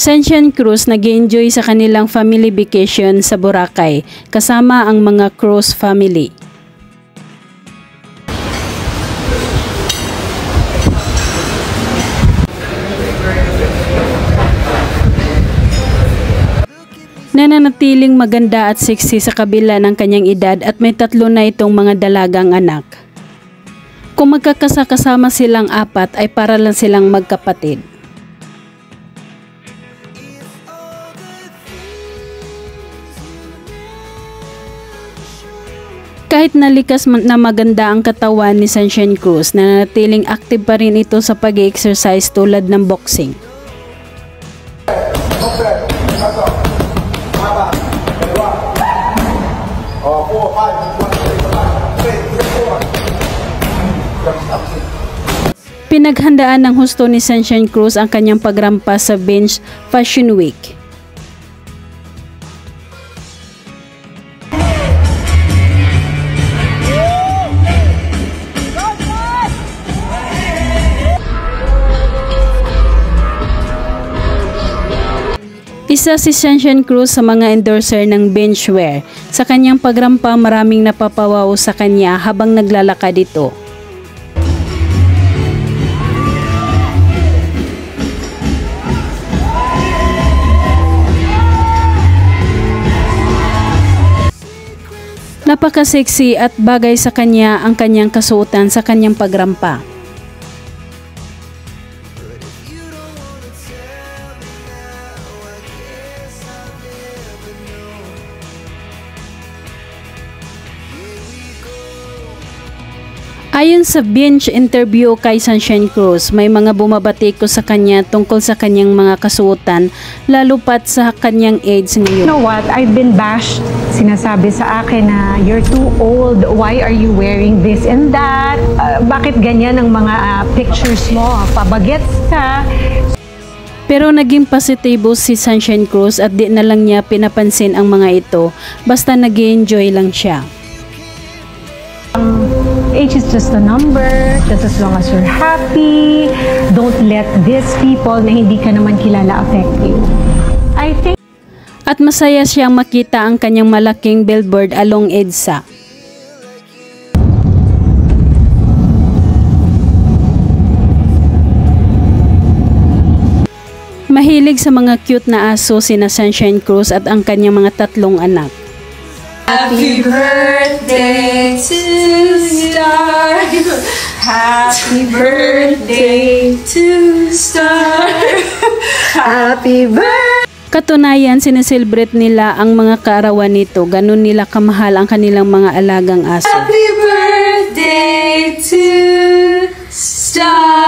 Sunshine Cruz nag-enjoy sa kanilang family vacation sa Boracay kasama ang mga Cruz family. Nananatiling maganda at sexy sa kabila ng kanyang edad at may 3 na itong mga dalagang anak. Kung magkakasama silang 4 ay para lang silang magkapatid. Kahit nalikas na maganda ang katawan ni Sunshine Cruz, nananatiling active pa rin ito sa pag-exercise tulad ng boxing. Pinaghandaan ng husto ni Sunshine Cruz ang kanyang pagrampas sa Bench Fashion Week. Isa si Sunshine Cruz sa mga endorser ng Benchwear. Sa kanyang pagrampa, maraming napapawaw sa kanya habang naglalakad ito. Napaka-sexy at bagay sa kanya ang kanyang kasuotan sa kanyang pagrampa. Ayon sa Bench interview kay Sunshine Cruz, may mga bumabatiko sa kanya tungkol sa kanyang mga kasuotan, lalo pat sa kanyang age ngayon. You know what? I've been bashed. Sinasabi sa akin na you're too old. Why are you wearing this and that? Bakit ganyan ang mga pictures mo? Pabagets ka. Pero naging positibo si Sunshine Cruz at di na lang niya pinapansin ang mga ito, basta nag-enjoy lang siya. Age is just a number, just as long as you're happy. Don't let these people na hindi ka naman kilala affect you. I think. At masaya siyang makita ang kanyang malaking billboard along EDSA. Mahilig sa mga cute na aso sina Sunshine Cruz at ang kanyang mga 3 anak. Happy birthday to Star. Happy birthday to Star. Happy birthday. Katunayan, sineselebrate nila ang mga kaarawan nito. Ganun nila kamahal ang kanilang mga alagang aso. Happy birthday to Star.